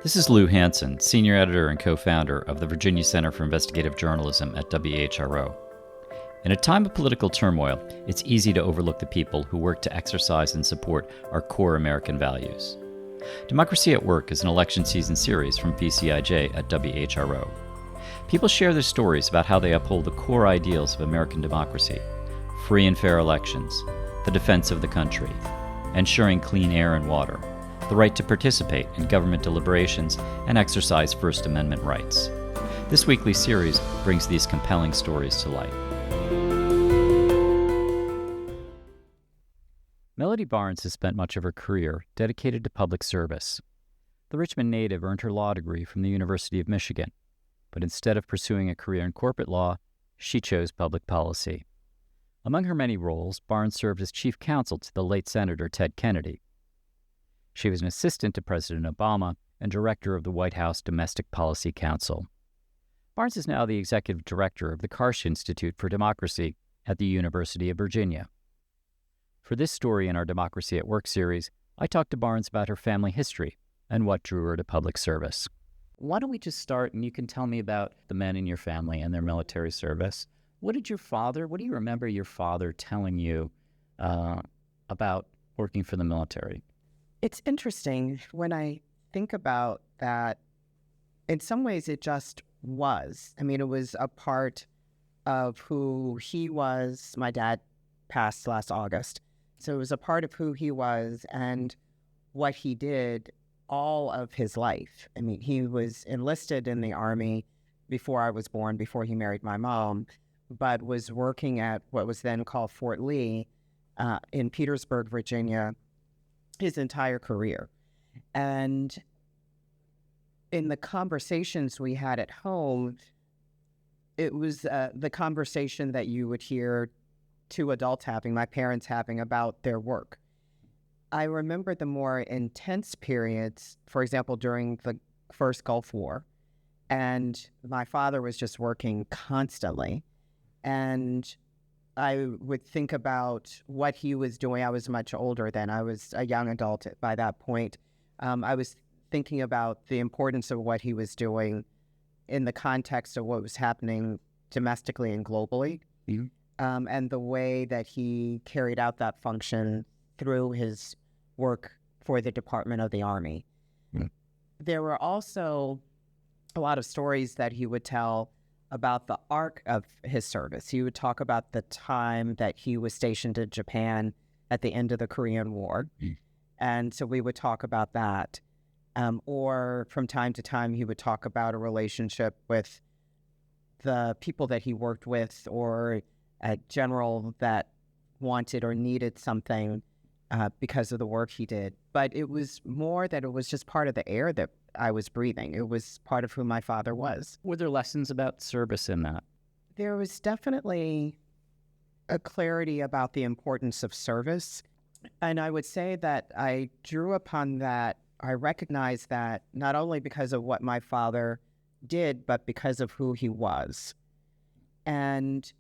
This is Lou Hansen, Senior Editor and co-founder of the Virginia Center for Investigative Journalism at WHRO. In a time of political turmoil, it's easy to overlook the people who work to exercise and support our core American values. Democracy at Work is an election season series from VCIJ at WHRO. People share their stories about how they uphold the core ideals of American democracy: free and fair elections, the defense of the country, ensuring clean air and water, the right to participate in government deliberations, and exercise First Amendment rights. This weekly series brings these compelling stories to light. Melody Barnes has spent much of her career dedicated to public service. The Richmond native earned her law degree from the University of Michigan, but instead of pursuing a career in corporate law, she chose public policy. Among her many roles, Barnes served as chief counsel to the late Senator Ted Kennedy. She was an assistant to President Obama and director of the White House Domestic Policy Council. Barnes is now the executive director of the Karsh Institute for Democracy at the University of Virginia. For this story in our Democracy at Work series, I talked to Barnes about her family history and what drew her to public service. Why don't we just start, and you can tell me about the men in your family and their military service. What do you remember your father telling you about working for the military? It's interesting when I think about that. In some ways, it just was. I mean, it was a part of who he was. My dad passed last August. So it was a part of who he was and what he did all of his life. I mean, he was enlisted in the Army before I was born, before he married my mom, but was working at what was then called Fort Lee in Petersburg, Virginia, his entire career. And in the conversations we had at home, it was the conversation that you would hear two adults having, my parents having, about their work. I remember the more intense periods, for example, during the first Gulf War, and my father was just working constantly. And I would think about what he was doing. I was much older then. I was a young adult by that point. I was thinking about the importance of what he was doing in the context of what was happening domestically and globally, and the way that he carried out that function through his work for the Department of the Army. There were also a lot of stories that he would tell about the arc of his service. He would talk about the time that he was stationed in Japan at the end of the Korean War. And so we would talk about that. Or from time to time, he would talk about a relationship with the people that he worked with, or a general that wanted or needed something because of the work he did. But it was more that it was just part of the air that I was breathing. It was part of who my father was. Were there lessons about service in that? There was definitely a clarity about the importance of service. And I would say that I drew upon that. I recognized that not only because of what my father did, but because of who he was. And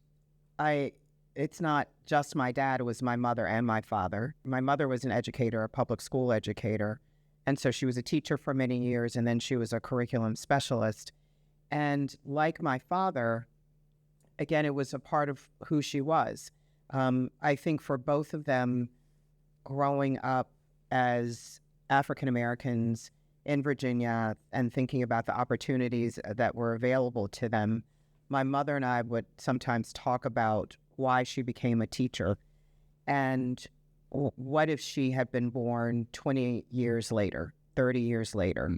it's not just my dad, it was my mother and my father. My mother was an educator, a public school educator. And so she was a teacher for many years, and then she was a curriculum specialist. And like my father, again, it was a part of who she was. I think for both of them, growing up as African Americans in Virginia and thinking about the opportunities that were available to them, my mother and I would sometimes talk about why she became a teacher, and what if she had been born 20 years later, 30 years later?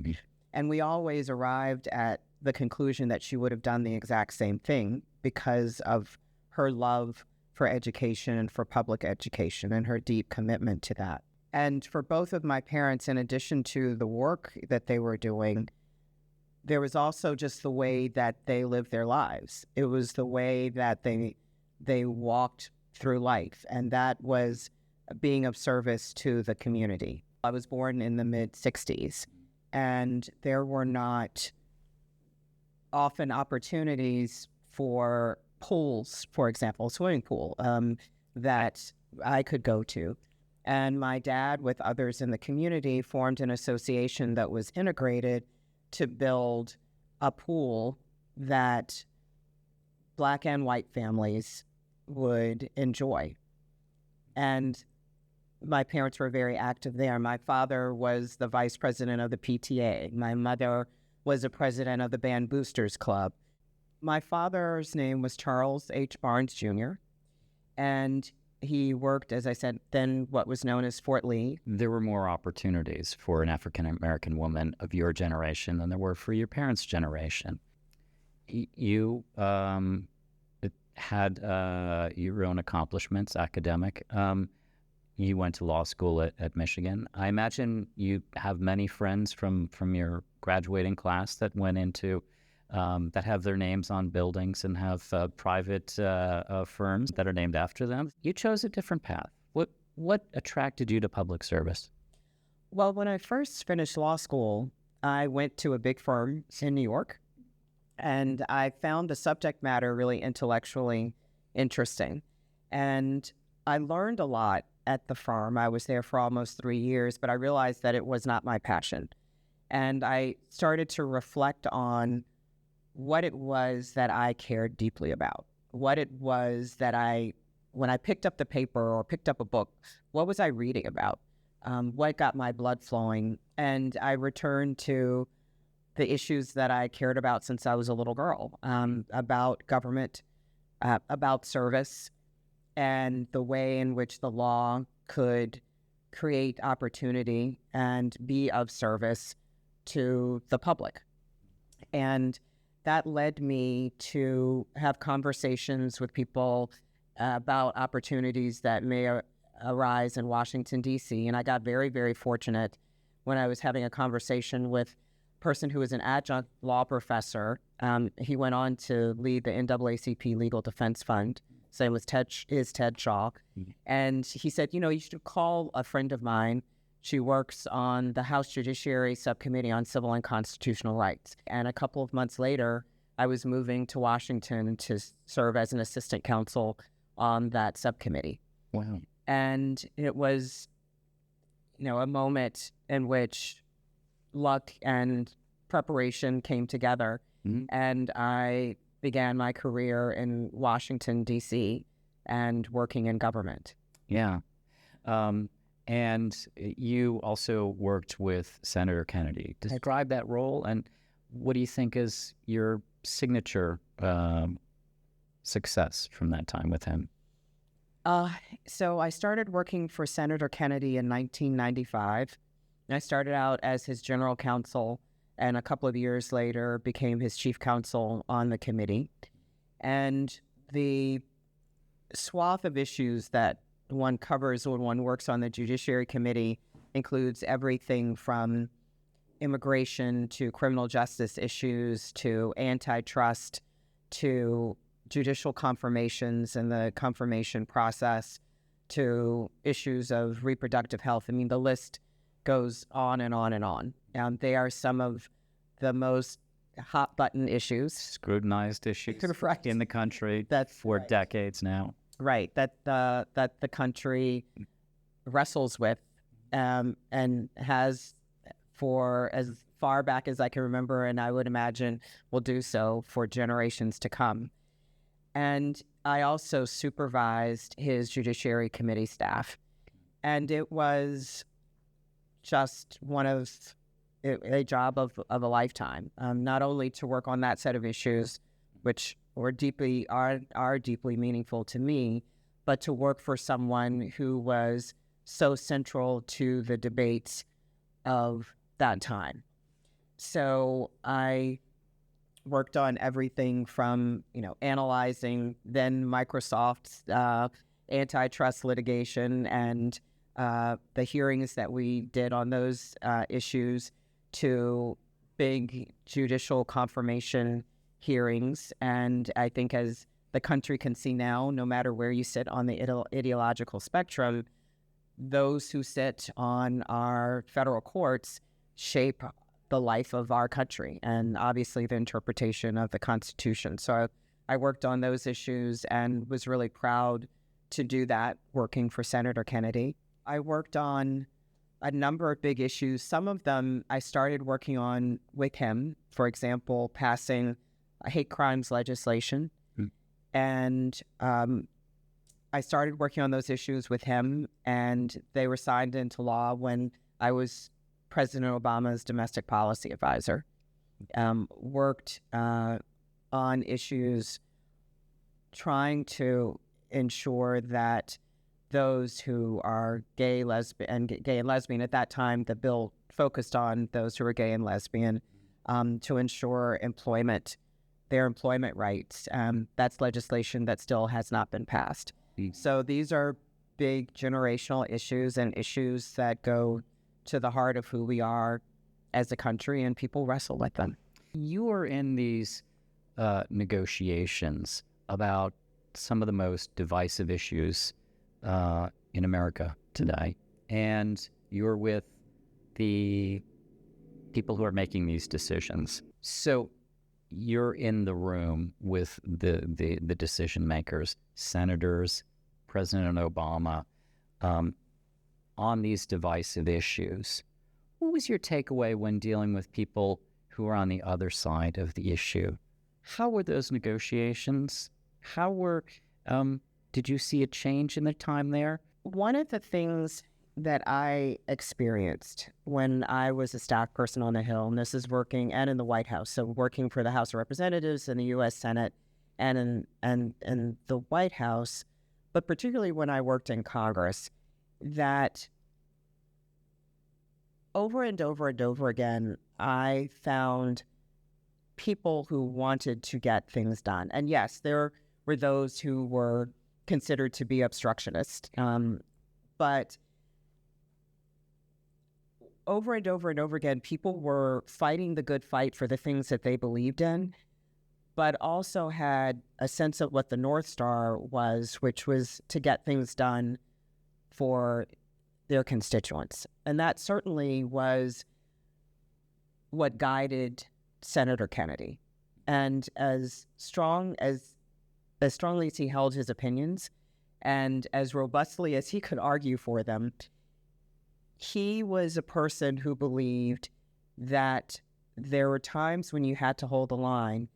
And we always arrived at the conclusion that she would have done the exact same thing because of her love for education and for public education and her deep commitment to that. And for both of my parents, in addition to the work that they were doing, there was also just the way that they lived their lives. It was the way that they walked through life, and that was being of service to the community. I was born in the mid-'60s, and there were not often opportunities for pools, for example, a swimming pool, that I could go to. And my dad, with others in the community, formed an association that was integrated to build a pool that Black and white families would enjoy. And my parents were very active there. My father was the vice president of the PTA. My mother was the president of the Band Boosters Club. My father's name was Charles H. Barnes Jr., and he worked, as I said, then what was known as Fort Lee. There were more opportunities for an African-American woman of your generation than there were for your parents' generation. You had your own accomplishments, academic. You went to law school at Michigan. I imagine you have many friends from your graduating class that went into, that have their names on buildings and have private firms that are named after them. You chose a different path. What attracted you to public service? Well, when I first finished law school, I went to a big firm in New York, and I found the subject matter really intellectually interesting. And I learned a lot at the firm. I was there for almost 3 years, but I realized that it was not my passion. And I started to reflect on what it was that I cared deeply about, what it was that when I picked up the paper or picked up a book, what was I reading about? What got my blood flowing? And I returned to the issues that I cared about since I was a little girl, about government, about service, and the way in which the law could create opportunity and be of service to the public. And that led me to have conversations with people about opportunities that may arise in Washington, D.C. And I got very, very fortunate when I was having a conversation with a person who was an adjunct law professor. He went on to lead the NAACP Legal Defense Fund. His name was Ted Shaw. Mm-hmm. And he said, you should call a friend of mine. She works on the House Judiciary Subcommittee on Civil and Constitutional Rights. And a couple of months later, I was moving to Washington to serve as an assistant counsel on that subcommittee. Wow. And it was, a moment in which luck and preparation came together. Mm-hmm. And I began my career in Washington, D.C., and working in government. Yeah. And you also worked with Senator Kennedy. Describe that role, and what do you think is your signature success from that time with him? So I started working for Senator Kennedy in 1995. I started out as his general counsel, and a couple of years later became his chief counsel on the committee. And the swath of issues that one covers when one works on the Judiciary Committee includes everything from immigration to criminal justice issues to antitrust to judicial confirmations and the confirmation process to issues of reproductive health. I mean, the list goes on and on and on. They are some of the most hot button issues. Scrutinized issues right. in the country for right. decades now. Right, that the country wrestles with and has for as far back as I can remember, and I would imagine will do so for generations to come. And I also supervised his Judiciary Committee staff, and it was just a job of a lifetime, not only to work on that set of issues, which are deeply meaningful to me, but to work for someone who was so central to the debates of that time. So I worked on everything from, analyzing then Microsoft's antitrust litigation and the hearings that we did on those issues to big judicial confirmation hearings. And I think as the country can see now, no matter where you sit on the ideological spectrum, those who sit on our federal courts shape the life of our country and obviously the interpretation of the Constitution. So I worked on those issues and was really proud to do that working for Senator Kennedy. I worked on a number of big issues. Some of them I started working on with him, for example, passing hate crimes legislation. And I started working on those issues with him, and they were signed into law when I was President Obama's domestic policy advisor. Worked on issues trying to ensure that those who are gay and lesbian, at that time, the bill focused on those who were gay and lesbian, to ensure their employment rights. That's legislation that still has not been passed. So these are big generational issues and issues that go to the heart of who we are as a country, and people wrestle with them. You were in these negotiations about some of the most divisive issues in America today, and you're with the people who are making these decisions. So you're in the room with the decision makers, senators, President Obama, on these divisive issues. What was your takeaway when dealing with people who are on the other side of the issue? How were those negotiations? Did you see a change in the time there? One of the things that I experienced when I was a staff person on the Hill, and this is working, and in the White House, so working for the House of Representatives and the U.S. Senate and in the White House, but particularly when I worked in Congress, that over and over and over again, I found people who wanted to get things done. And yes, there were those who were considered to be obstructionist, but over and over and over again, people were fighting the good fight for the things that they believed in, but also had a sense of what the North Star was, which was to get things done for their constituents. And that certainly was what guided Senator Kennedy. And as strongly as he held his opinions, and as robustly as he could argue for them, he was a person who believed that there were times when you had to hold the line,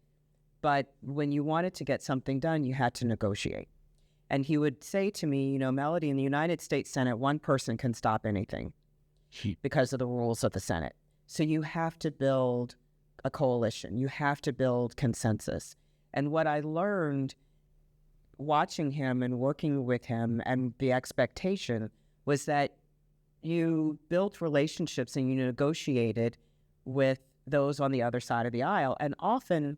but when you wanted to get something done, you had to negotiate. And he would say to me, Melody, in the United States Senate, one person can stop anything because of the rules of the Senate. So you have to build a coalition. You have to build consensus. And what I learned watching him and working with him, and the expectation was that you built relationships and you negotiated with those on the other side of the aisle. And often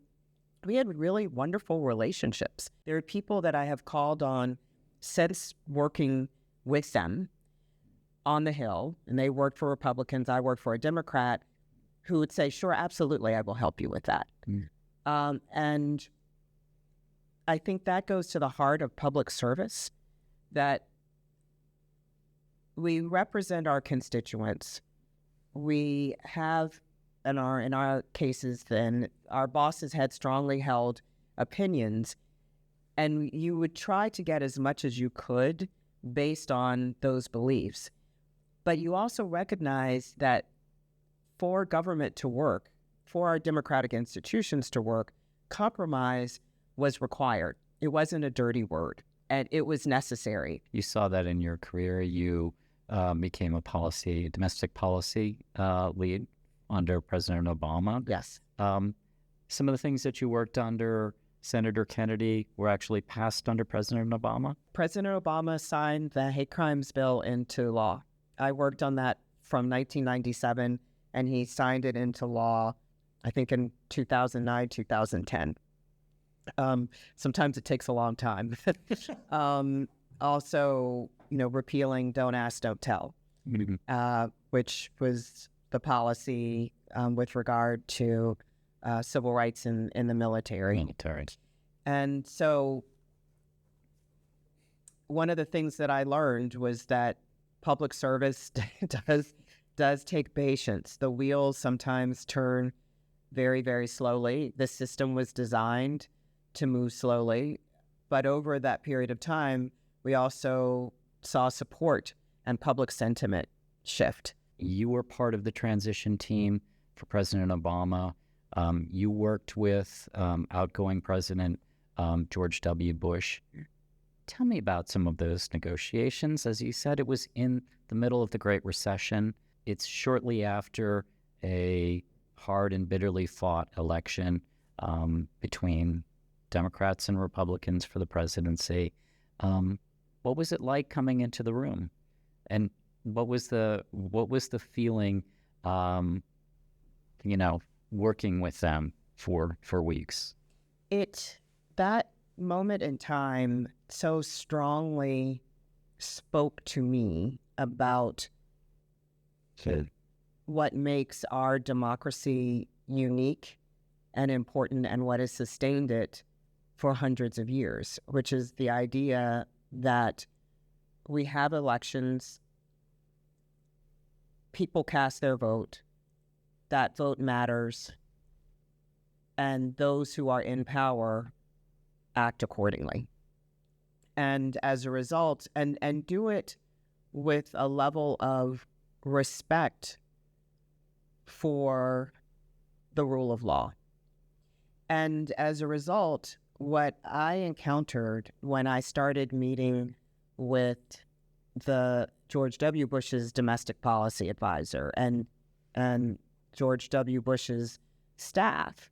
we had really wonderful relationships. There are people that I have called on since working with them on the Hill, and they worked for Republicans, I worked for a Democrat, who would say, sure, absolutely, I will help you with that. And I think that goes to the heart of public service, that we represent our constituents. We have, in our cases then, our bosses had strongly held opinions, and you would try to get as much as you could based on those beliefs. But you also recognize that for government to work, for our democratic institutions to work, compromise was required. It wasn't a dirty word, and it was necessary. You saw that in your career. You became a domestic policy lead under President Obama. Yes. Some of the things that you worked under Senator Kennedy were actually passed under President Obama? President Obama signed the hate crimes bill into law. I worked on that from 1997, and he signed it into law, I think, in 2009, 2010. Sometimes it takes a long time. Also, repealing Don't Ask, Don't Tell, which was the policy with regard to civil rights in the military. And so one of the things that I learned was that public service does take patience. The wheels sometimes turn very, very slowly. The system was designed to move slowly. But over that period of time, we also saw support and public sentiment shift. You were part of the transition team for President Obama. You worked with outgoing President George W. Bush. Tell me about some of those negotiations. As you said, it was in the middle of the Great Recession. It's shortly after a hard and bitterly fought election between Democrats and Republicans for the presidency. What was it like coming into the room? And what was the feeling, working with them for weeks? That moment in time so strongly spoke to me about what makes our democracy unique and important and what has sustained it for hundreds of years, which is the idea that we have elections, people cast their vote, that vote matters, and those who are in power act accordingly. And as a result, and do it with a level of respect for the rule of law. And as a result, what I encountered when I started meeting with the George W. Bush's domestic policy advisor and George W. Bush's staff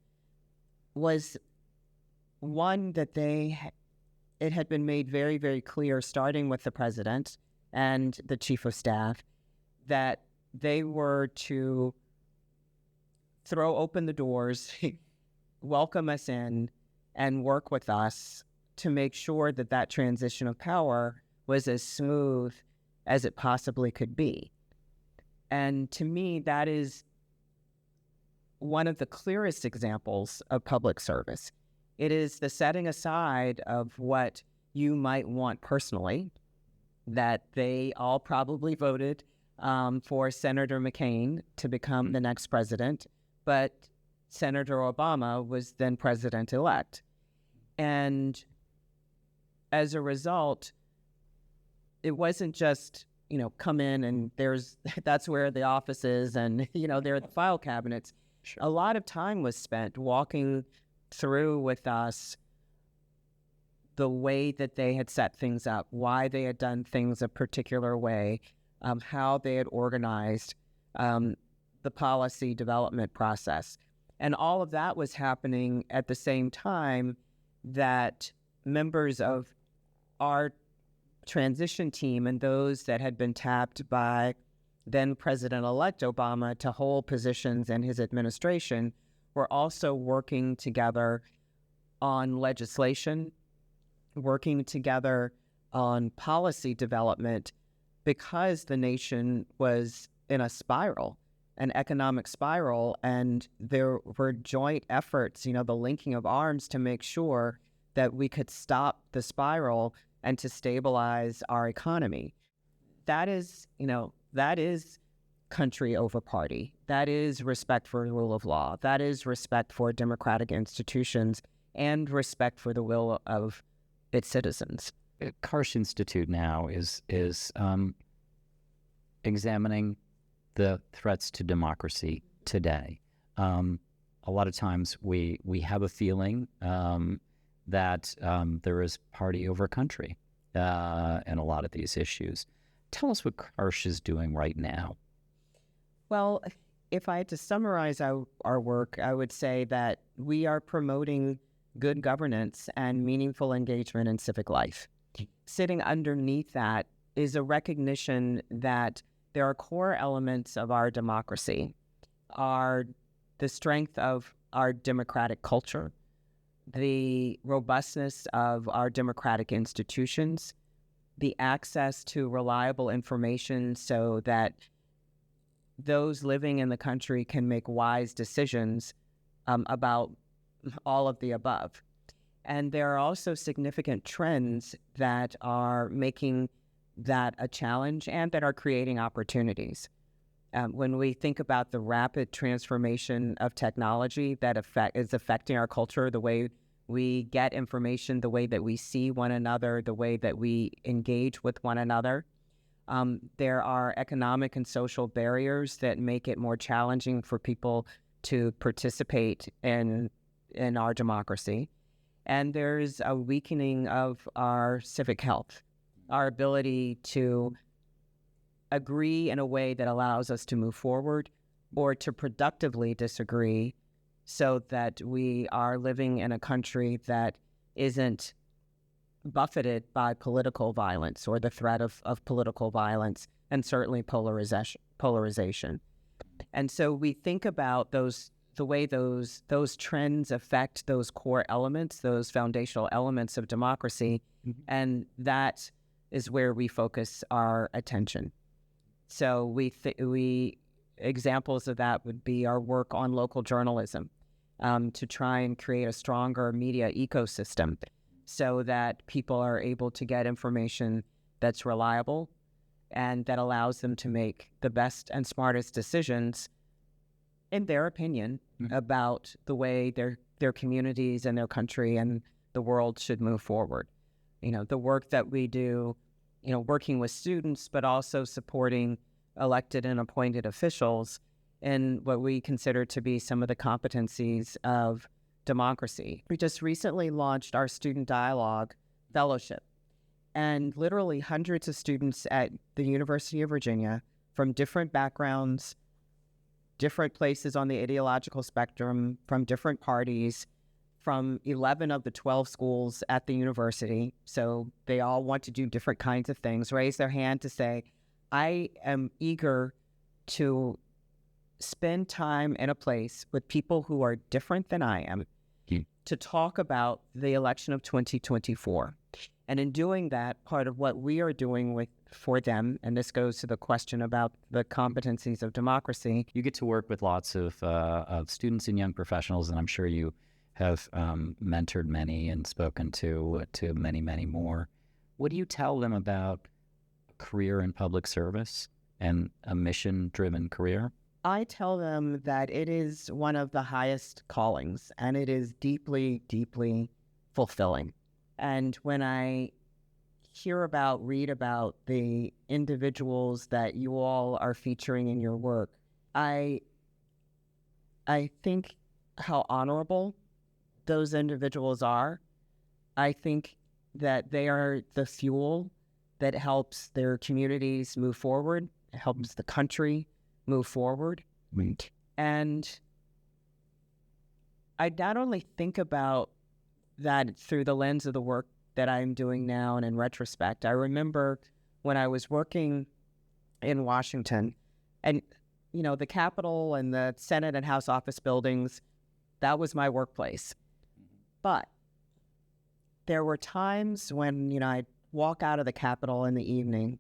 was one that it had been made very, very clear, starting with the president and the chief of staff, that they were to throw open the doors, welcome us in, and work with us to make sure that that transition of power was as smooth as it possibly could be. And to me, that is one of the clearest examples of public service. It is the setting aside of what you might want personally, that they all probably voted for Senator McCain to become the next president, but Senator Obama was then president-elect. And as a result, it wasn't just, come in and that's where the office is and, there are the file cabinets. Sure. A lot of time was spent walking through with us the way that they had set things up, why they had done things a particular way, how they had organized the policy development process. And all of that was happening at the same time that members of our transition team and those that had been tapped by then President-elect Obama to hold positions in his administration were also working together on legislation, working together on policy development, because the nation was in a spiral, an economic spiral, and there were joint efforts, the linking of arms to make sure that we could stop the spiral and to stabilize our economy. That is country over party. That is respect for the rule of law. That is respect for democratic institutions and respect for the will of its citizens. Karsh Institute now is examining the threats to democracy today. A lot of times we have a feeling that there is party over country in a lot of these issues. Tell us what Karsh is doing right now. Well, if I had to summarize our work, I would say that we are promoting good governance and meaningful engagement in civic life. Sitting underneath that is a recognition that there are core elements of our democracy, the strength of our democratic culture, the robustness of our democratic institutions, the access to reliable information so that those living in the country can make wise decisions about all of the above. And there are also significant trends that are making that a challenge and that are creating opportunities. When we think about the rapid transformation of technology that is affecting our culture, the way we get information, the way that we see one another, the way that we engage with one another, There are economic and social barriers that make it more challenging for people to participate in our democracy. And there's a weakening of our civic health, our ability to agree in a way that allows us to move forward, or to productively disagree, so that we are living in a country that isn't buffeted by political violence or the threat of political violence, and certainly polarization. And so we think about the way those trends affect those core elements, those foundational elements of democracy, and that is where we focus our attention. So examples of that would be our work on local journalism, to try and create a stronger media ecosystem so that people are able to get information that's reliable and that allows them to make the best and smartest decisions, in their opinion, about the way their communities and their country and the world should move forward. The work that we do, working with students, but also supporting elected and appointed officials in what we consider to be some of the competencies of democracy. We just recently launched our Student Dialogue Fellowship, and literally hundreds of students at the University of Virginia from different backgrounds, different places on the ideological spectrum, from different parties, from 11 of the 12 schools at the university. So they all want to do different kinds of things, raise their hand to say, I am eager to spend time in a place with people who are different than I am to talk about the election of 2024. And in doing that, part of what we are doing for them, and this goes to the question about the competencies of democracy. You get to work with lots of students and young professionals, and I'm sure you have mentored many and spoken to many, many more. What do you tell them about a career in public service and a mission-driven career? I tell them that it is one of the highest callings, and it is deeply, deeply fulfilling. And when I read about the individuals that you all are featuring in your work, I think how honorable those individuals are. I think that they are the fuel that helps their communities move forward, helps the country move forward. Right. And I not only think about that through the lens of the work that I'm doing now and in retrospect. I remember when I was working in Washington, and the Capitol and the Senate and House office buildings, that was my workplace. But there were times when I'd walk out of the Capitol in the evening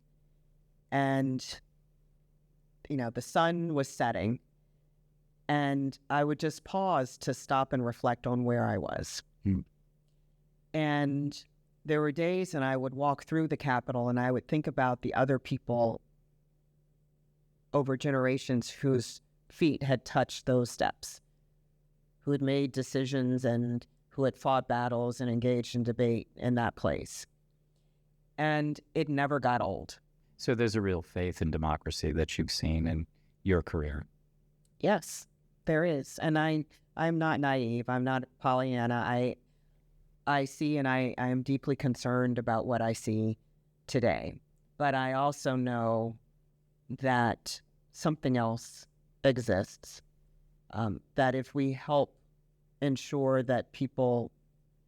and the sun was setting, and I would just pause to stop and reflect on where I was. And there were days and I would walk through the Capitol and I would think about the other people over generations whose feet had touched those steps, who had made decisions and who had fought battles and engaged in debate in that place. And it never got old. So there's a real faith in democracy that you've seen in your career. Yes, there is. And I'm not naive. I'm not Pollyanna. I see, and I am deeply concerned about what I see today. But I also know that something else exists, that if we help ensure that people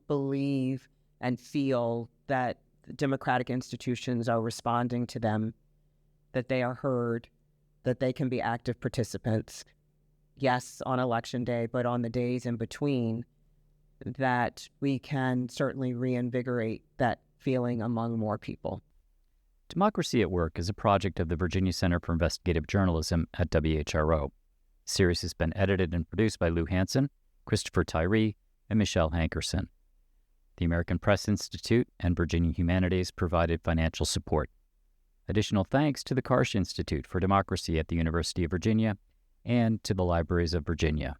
believe and feel that democratic institutions are responding to them, that they are heard, that they can be active participants, yes, on election day, but on the days in between, that we can certainly reinvigorate that feeling among more people. Democracy at Work is a project of the Virginia Center for Investigative Journalism at WHRO. The series has been edited and produced by Lou Hansen, Christopher Tyree, and Michelle Hankerson. The American Press Institute and Virginia Humanities provided financial support. Additional thanks to the Karsh Institute for Democracy at the University of Virginia and to the Libraries of Virginia.